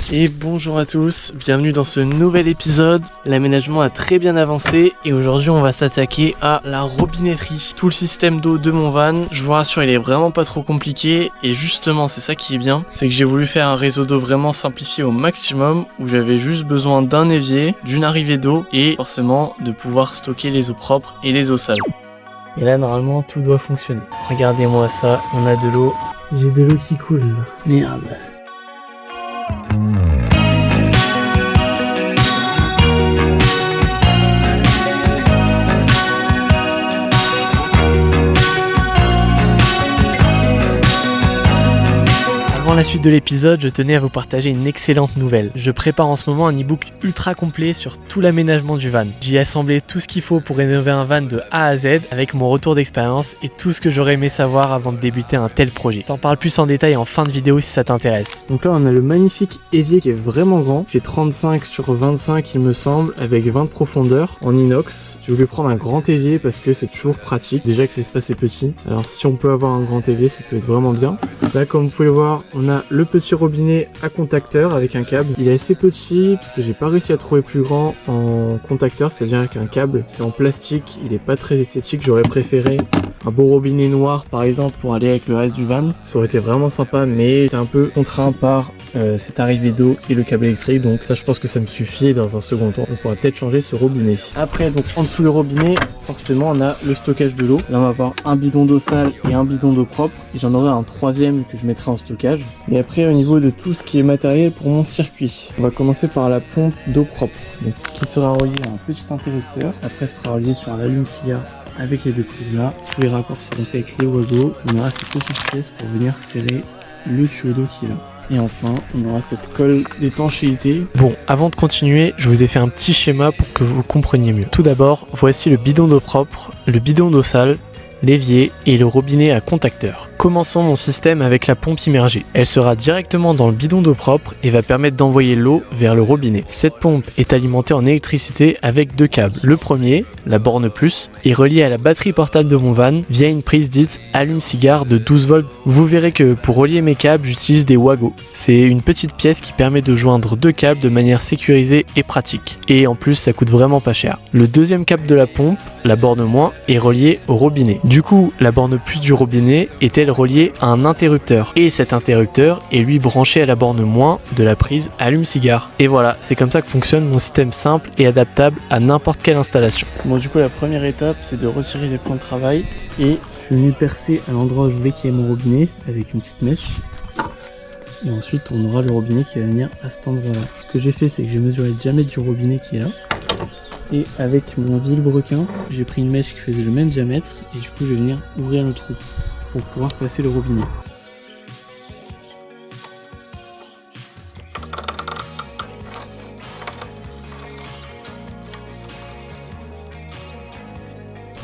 Et bonjour à tous, bienvenue dans ce nouvel épisode. L'aménagement a très bien avancé et aujourd'hui on va s'attaquer à la robinetterie. Tout le système d'eau de mon van, je vous rassure, il est vraiment pas trop compliqué et justement c'est ça qui est bien, c'est que j'ai voulu faire un réseau d'eau vraiment simplifié au maximum où j'avais juste besoin d'un évier, d'une arrivée d'eau et forcément de pouvoir stocker les eaux propres et les eaux sales. Et là normalement tout doit fonctionner. Regardez-moi ça, on a de l'eau. J'ai de l'eau qui coule. Merde. Avant la suite de l'épisode, je tenais à vous partager une excellente nouvelle. Je prépare en ce moment un e-book ultra complet sur tout l'aménagement du van. J'y ai assemblé tout ce qu'il faut pour rénover un van de A à Z avec mon retour d'expérience et tout ce que j'aurais aimé savoir avant de débuter un tel projet. T'en parle plus en détail en fin de vidéo si ça t'intéresse. Donc là on a le magnifique évier qui est vraiment grand, il fait 35 sur 25 il me semble, avec 20 de profondeur en inox. J'ai voulu prendre un grand évier parce que c'est toujours pratique, déjà que l'espace est petit. Alors si on peut avoir un grand évier ça peut être vraiment bien. Là comme vous pouvez le voir, on a le petit robinet à contacteur avec un câble. Il est assez petit parce que j'ai pas réussi à trouver plus grand en contacteur, c'est-à-dire avec un câble. C'est en plastique, il est pas très esthétique. J'aurais préféré un beau robinet noir par exemple pour aller avec le reste du van. Ça aurait été vraiment sympa, mais c'est un peu contraint par cette arrivée d'eau et le câble électrique. Donc ça je pense que ça me suffit. Dans un second temps on pourra peut-être changer ce robinet. Après donc en dessous le robinet, forcément on a le stockage de l'eau. Là on va avoir un bidon d'eau sale et un bidon d'eau propre. Et j'en aurai un troisième que je mettrai en stockage. Et après au niveau de tout ce qui est matériel pour mon circuit, on va commencer par la pompe d'eau propre, donc, qui sera reliée à un petit interrupteur. Après sera reliée sur un allume-cigare avec les deux prises là. Tous les raccords seront faits avec les wagos. On aura cette petite pièce pour venir serrer le tuyau d'eau qui est là. Et enfin, on aura cette colle d'étanchéité. Bon, avant de continuer, je vous ai fait un petit schéma pour que vous compreniez mieux. Tout d'abord, voici le bidon d'eau propre, le bidon d'eau sale, l'évier et le robinet à contacteur. Commençons mon système avec la pompe immergée. Elle sera directement dans le bidon d'eau propre et va permettre d'envoyer l'eau vers le robinet. Cette pompe est alimentée en électricité avec deux câbles. Le premier, la borne plus, est relié à la batterie portable de mon van via une prise dite allume-cigare de 12 volts. Vous verrez que pour relier mes câbles, j'utilise des wagos. C'est une petite pièce qui permet de joindre deux câbles de manière sécurisée et pratique. Et en plus, ça coûte vraiment pas cher. Le deuxième câble de la pompe, la borne moins, est relié au robinet. Du coup, la borne plus du robinet est-elle reliée à un interrupteur. Et cet interrupteur est lui branché à la borne moins de la prise allume-cigare. Et voilà, c'est comme ça que fonctionne mon système simple et adaptable à n'importe quelle installation. Bon, du coup, la première étape, c'est de retirer les plans de travail. Et je suis venu percer à l'endroit où je voulais qu'il y ait mon robinet avec une petite mèche. Et ensuite, on aura le robinet qui va venir à cet endroit-là. Ce que j'ai fait, c'est que j'ai mesuré le diamètre du robinet qui est là. Et avec mon vilebrequin, j'ai pris une mèche qui faisait le même diamètre et du coup je vais venir ouvrir le trou pour pouvoir placer le robinet.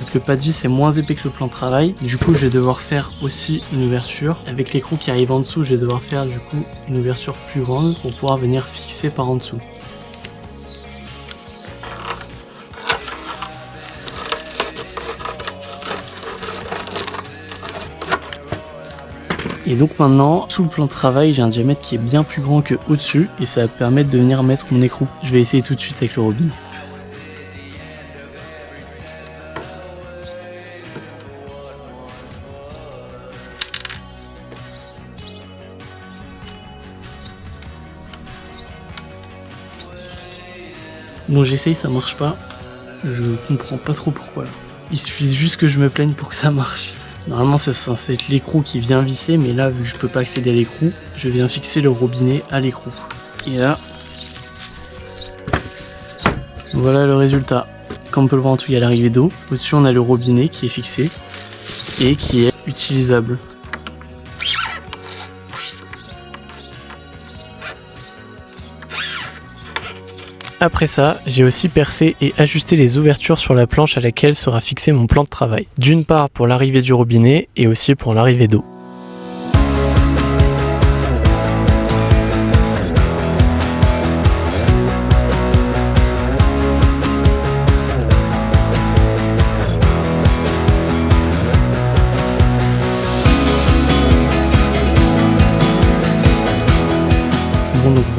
Donc le pas de vis est moins épais que le plan de travail, du coup je vais devoir faire aussi une ouverture. Avec l'écrou qui arrive en dessous, je vais devoir faire du coup une ouverture plus grande pour pouvoir venir fixer par en dessous. Et donc maintenant, sous le plan de travail, j'ai un diamètre qui est bien plus grand que au-dessus et ça va permettre de venir mettre mon écrou. Je vais essayer tout de suite avec le robinet. Bon, j'essaye, ça marche pas. Je comprends pas trop pourquoi là. Il suffit juste que je me plaigne pour que ça marche. Normalement c'est censé être l'écrou qui vient visser, mais là vu que je peux pas accéder à l'écrou, je viens fixer le robinet à l'écrou. Et là, voilà le résultat. Comme on peut le voir en dessous, il y a l'arrivée d'eau. Au-dessus on a le robinet qui est fixé et qui est utilisable. Après ça, j'ai aussi percé et ajusté les ouvertures sur la planche à laquelle sera fixé mon plan de travail. D'une part pour l'arrivée du robinet et aussi pour l'arrivée d'eau.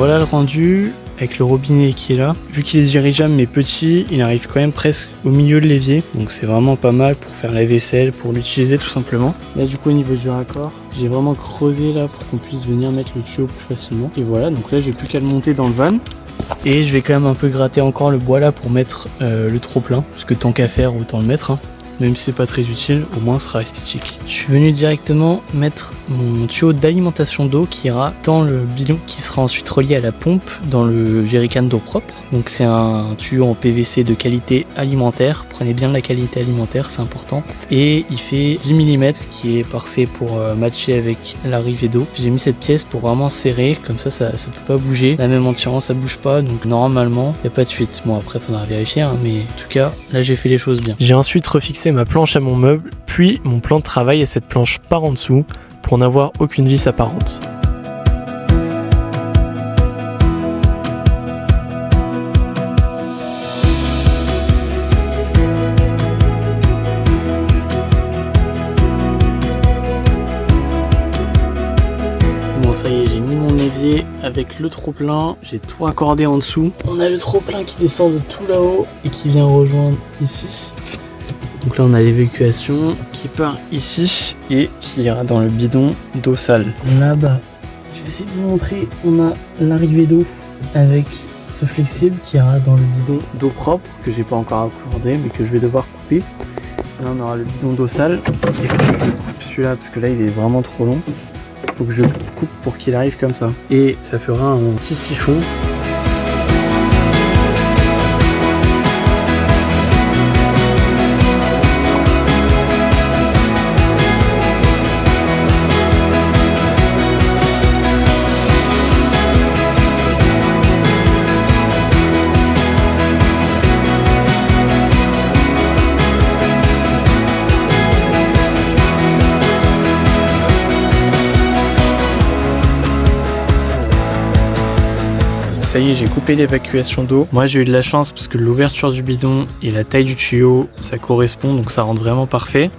voilà le rendu avec le robinet qui est là. Vu qu'il est dirigeable mais petit, il arrive quand même presque au milieu de l'évier. Donc c'est vraiment pas mal pour faire la vaisselle, pour l'utiliser tout simplement. Là du coup au niveau du raccord, j'ai vraiment creusé là pour qu'on puisse venir mettre le tuyau plus facilement. Et voilà, donc là j'ai plus qu'à le monter dans le van. Et je vais quand même un peu gratter encore le bois là pour mettre le trop plein. Parce que tant qu'à faire, autant le mettre. Même si c'est pas très utile, au moins ce sera esthétique. Je suis venu directement mettre mon tuyau d'alimentation d'eau qui ira dans le bidon, qui sera ensuite relié à la pompe dans le jerrycan d'eau propre. Donc c'est un tuyau en PVC de qualité alimentaire. Prenez bien de la qualité alimentaire, c'est important. Et il fait 10 mm, ce qui est parfait pour matcher avec l'arrivée d'eau. J'ai mis cette pièce pour vraiment serrer, comme ça ça peut pas bouger. Là même en tirant ça bouge pas, donc normalement il n'y a pas de fuite. Bon après faudra vérifier, mais en tout cas là j'ai fait les choses bien. J'ai ensuite refixé ma planche à mon meuble, puis mon plan de travail à cette planche par en dessous pour n'avoir aucune vis apparente. Bon ça y est, j'ai mis mon évier avec le trop-plein, j'ai tout raccordé en dessous. On a le trop-plein qui descend de tout là-haut et qui vient rejoindre ici. Donc là on a l'évacuation qui part ici et qui ira dans le bidon d'eau sale. Là-bas, je vais essayer de vous montrer, on a l'arrivée d'eau avec ce flexible qui ira dans le bidon d'eau propre que j'ai pas encore accordé mais que je vais devoir couper. Là on aura le bidon d'eau sale et faut que je coupe celui-là parce que là il est vraiment trop long. Il faut que je coupe pour qu'il arrive comme ça. Et ça fera un petit siphon. Ça y est, j'ai coupé l'évacuation d'eau. Moi j'ai eu de la chance parce que l'ouverture du bidon et la taille du tuyau ça correspond, donc ça rend vraiment parfait.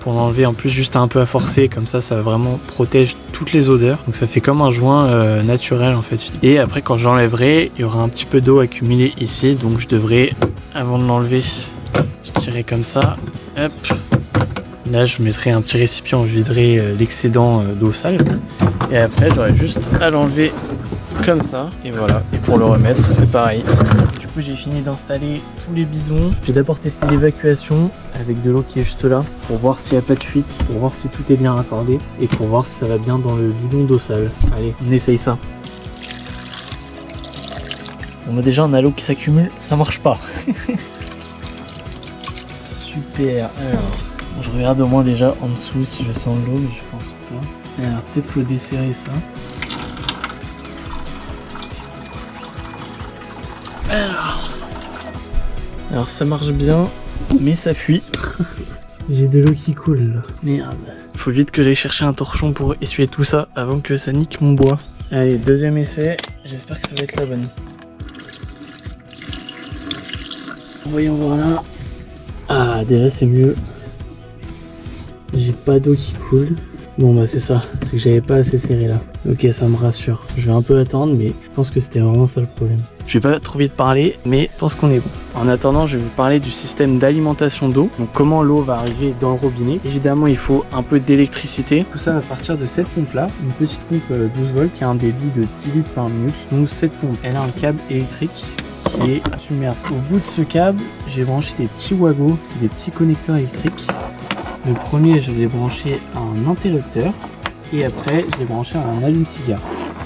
Pour l'enlever en plus juste un peu à forcer, comme ça vraiment protège toutes les odeurs. Donc ça fait comme un joint naturel en fait. Et après quand j'enlèverai, il y aura un petit peu d'eau accumulée ici, donc je devrais, avant de l'enlever, je tirerai comme ça, hop. Là je mettrai un petit récipient où je viderai l'excédent d'eau sale. Et après j'aurai juste à l'enlever comme ça, et voilà. Et pour le remettre c'est pareil. Du coup j'ai fini d'installer tous les bidons. Je vais d'abord tester l'évacuation avec de l'eau qui est juste là pour voir s'il n'y a pas de fuite, pour voir si tout est bien raccordé et pour voir si ça va bien dans le bidon d'eau sale. Allez, on essaye ça. On a déjà un halo qui s'accumule, ça marche pas. Super. Alors je regarde au moins déjà en dessous si je sens l'eau, mais je pense pas. Alors peut-être faut desserrer ça. Alors ça marche bien, mais ça fuit. J'ai de l'eau qui coule là. Merde. Faut vite que j'aille chercher un torchon pour essuyer tout ça avant que ça nique mon bois. Allez, deuxième essai. J'espère que ça va être la bonne. Voyons voir là. Ah, déjà c'est mieux. J'ai pas d'eau qui coule. Bon bah c'est ça, c'est que j'avais pas assez serré là. Ok, ça me rassure. Je vais un peu attendre, mais je pense que c'était vraiment ça le problème. Je vais pas trop vite parler, mais je pense qu'on est bon. En attendant, je vais vous parler du système d'alimentation d'eau. Donc comment l'eau va arriver dans le robinet. Évidemment, il faut un peu d'électricité. Tout ça va partir de cette pompe là, une petite pompe 12 volts qui a un débit de 10 litres par minute. Donc cette pompe, elle a un câble électrique qui est submergé. Au bout de ce câble, j'ai branché des petits wagos, c'est des petits connecteurs électriques. Le premier, je l'ai branché à un interrupteur et après, je l'ai branché à un allume-cigare.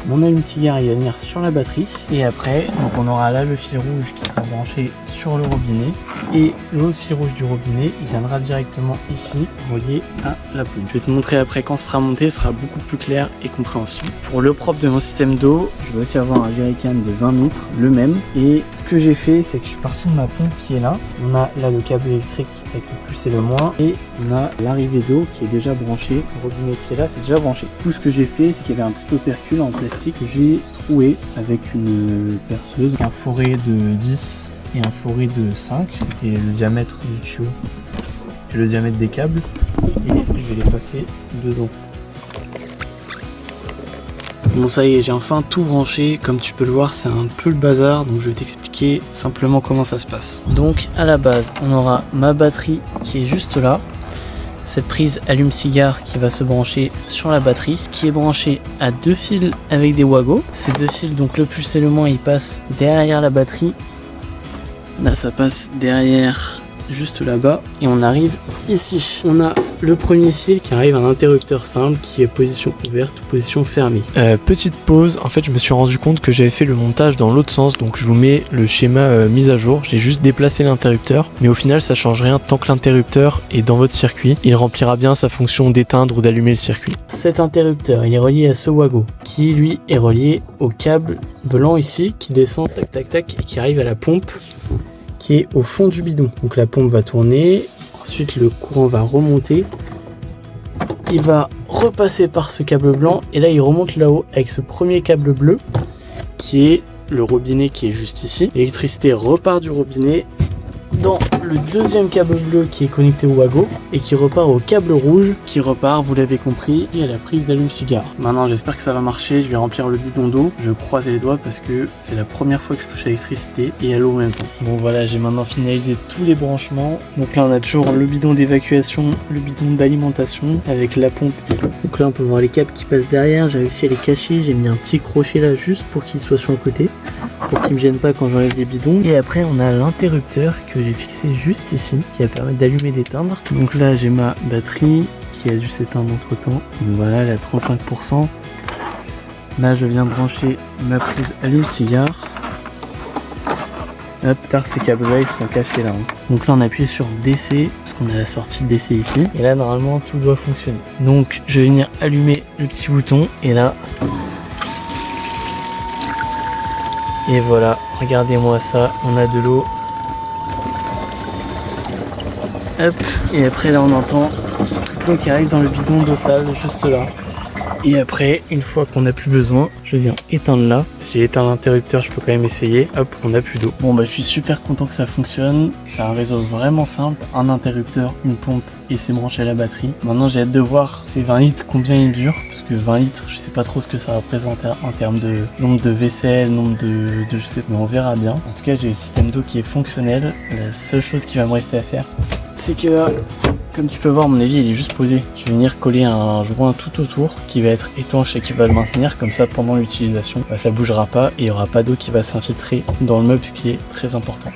Mon allume-cigare il va venir sur la batterie et après donc on aura là le fil rouge qui sera branché sur le robinet et l'autre fil rouge du robinet il viendra directement ici relié à la pompe. Je vais te montrer après quand ce sera monté, ce sera beaucoup plus clair et compréhensible. Pour le propre de mon système d'eau, je vais aussi avoir un jerrycan de 20 litres, le même. Et ce que j'ai fait c'est que je suis parti de ma pompe qui est là. On a là le câble électrique avec le plus et le moins et on a l'arrivée d'eau qui est déjà branchée. Le robinet qui est là c'est déjà branché. Tout ce que j'ai fait c'est qu'il y avait un petit opercule en plastique que j'ai troué avec une perceuse, un forêt de 10 et un forêt de 5, c'était le diamètre du tuyau et le diamètre des câbles et je vais les passer dedans. Bon ça y est, j'ai enfin tout branché. Comme tu peux le voir, c'est un peu le bazar, donc je vais t'expliquer simplement comment ça se passe. Donc à la base, on aura ma batterie qui est juste là. Cette prise allume-cigare qui va se brancher sur la batterie, qui est branchée à 2 fils avec des Wago. Ces 2 fils, donc le plus et le moins, ils passent derrière la batterie. Là, ça passe derrière, juste là-bas, et on arrive ici. On a le premier fil qui arrive à un interrupteur simple qui est position ouverte ou position fermée. Petite pause, en fait je me suis rendu compte que j'avais fait le montage dans l'autre sens, donc je vous mets le schéma mis à jour. J'ai juste déplacé l'interrupteur, mais au final ça change rien tant que l'interrupteur est dans votre circuit. Il remplira bien sa fonction d'éteindre ou d'allumer le circuit. Cet interrupteur, il est relié à ce Wago, qui lui est relié au câble blanc ici, qui descend tac tac tac et qui arrive à la pompe qui est au fond du bidon. Donc la pompe va tourner, ensuite le courant va remonter, il va repasser par ce câble blanc et là il remonte là-haut avec ce premier câble bleu qui est le robinet qui est juste ici. L'électricité repart du robinet dans le deuxième câble bleu qui est connecté au Wago et qui repart au câble rouge qui repart, vous l'avez compris, et à la prise d'allume-cigare. Maintenant j'espère que ça va marcher, je vais remplir le bidon d'eau, je croise les doigts parce que c'est la première fois que je touche à l'électricité et à l'eau en même temps. Bon voilà, j'ai maintenant finalisé tous les branchements. Donc là on a toujours le bidon d'évacuation, le bidon d'alimentation avec la pompe. Donc là on peut voir les câbles qui passent derrière, j'ai réussi à les cacher, j'ai mis un petit crochet là juste pour qu'ils soient sur le côté, pour qu'ils me gênent pas quand j'enlève les bidons. Et après on a l'interrupteur que j'ai fixé juste ici qui va permettre d'allumer et d'éteindre. Donc là j'ai ma batterie qui a dû s'éteindre entre temps. Donc voilà, elle est à 35%. Là je viens de brancher ma prise allume-cigare. Hop, tard ces câbles là ils sont cachés là. Donc là on appuie sur DC parce qu'on a la sortie DC ici. Et là normalement tout doit fonctionner. Donc je vais venir allumer le petit bouton et là. Et voilà, regardez-moi ça, on a de l'eau. Hop, et après là on entend l'eau qui arrive dans le bidon d'eau sale juste là. Et après, une fois qu'on n'a plus besoin, je viens éteindre là. Si j'ai éteint l'interrupteur, je peux quand même essayer. Hop, on n'a plus d'eau. Bon bah je suis super content que ça fonctionne. C'est un réseau vraiment simple, un interrupteur, une pompe et c'est branché à la batterie. Maintenant j'ai hâte de voir ces 20 litres combien ils durent. Parce que 20 litres, je sais pas trop ce que ça représente en termes de nombre de vaisselle, nombre de je sais pas, mais on verra bien. En tout cas j'ai le système d'eau qui est fonctionnel. La seule chose qui va me rester à faire, c'est que là, comme tu peux voir, à mon avis, il est juste posé. Je vais venir coller un joint tout autour qui va être étanche et qui va le maintenir. Comme ça, pendant l'utilisation, ça bougera pas et il n'y aura pas d'eau qui va s'infiltrer dans le meuble, ce qui est très important.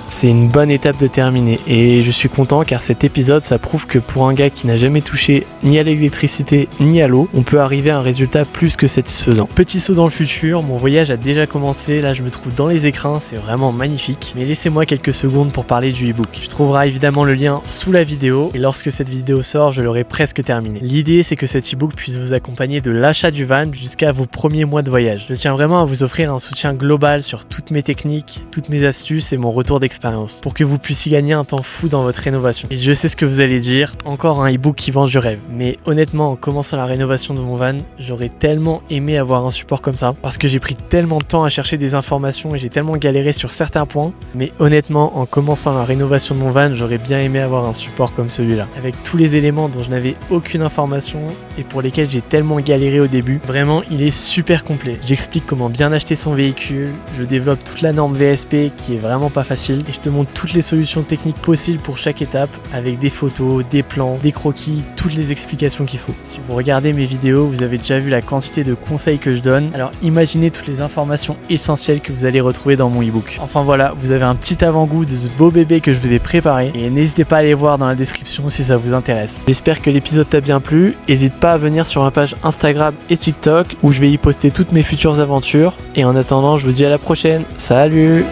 C'est une bonne étape de terminer et je suis content car cet épisode ça prouve que pour un gars qui n'a jamais touché ni à l'électricité ni à l'eau, on peut arriver à un résultat plus que satisfaisant. Petit saut dans le futur, mon voyage a déjà commencé, là je me trouve dans les écrins, c'est vraiment magnifique. Mais laissez-moi quelques secondes pour parler du e-book. Tu trouveras évidemment le lien sous la vidéo et lorsque cette vidéo sort, je l'aurai presque terminé. L'idée c'est que cet e-book puisse vous accompagner de l'achat du van jusqu'à vos premiers mois de voyage. Je tiens vraiment à vous offrir un soutien global sur toutes mes techniques, toutes mes astuces et mon retour d'expérience pour que vous puissiez gagner un temps fou dans votre rénovation. Et je sais ce que vous allez dire, encore un e-book qui vend du rêve. Mais honnêtement, en commençant la rénovation de mon van, j'aurais tellement aimé avoir un support comme ça parce que j'ai pris tellement de temps à chercher des informations et j'ai tellement galéré sur certains points. Mais honnêtement, en commençant la rénovation de mon van, j'aurais bien aimé avoir un support comme celui-là. Avec tous les éléments dont je n'avais aucune information et pour lesquels j'ai tellement galéré au début. Vraiment, il est super complet. J'explique comment bien acheter son véhicule, je développe toute la norme VSP qui est vraiment pas facile et je te montre toutes les solutions techniques possibles pour chaque étape avec des photos, des plans, des croquis, toutes les explications qu'il faut. Si vous regardez mes vidéos, vous avez déjà vu la quantité de conseils que je donne, alors imaginez toutes les informations essentielles que vous allez retrouver dans mon e-book. Enfin voilà, vous avez un petit avant-goût de ce beau bébé que je vous ai préparé et n'hésitez pas à aller voir dans la description si ça vous intéresse. J'espère que l'épisode t'a bien plu, n'hésite pas à venir sur ma page Instagram et TikTok où je vais y poster toutes mes futures aventures et en attendant je vous dis à la prochaine, salut!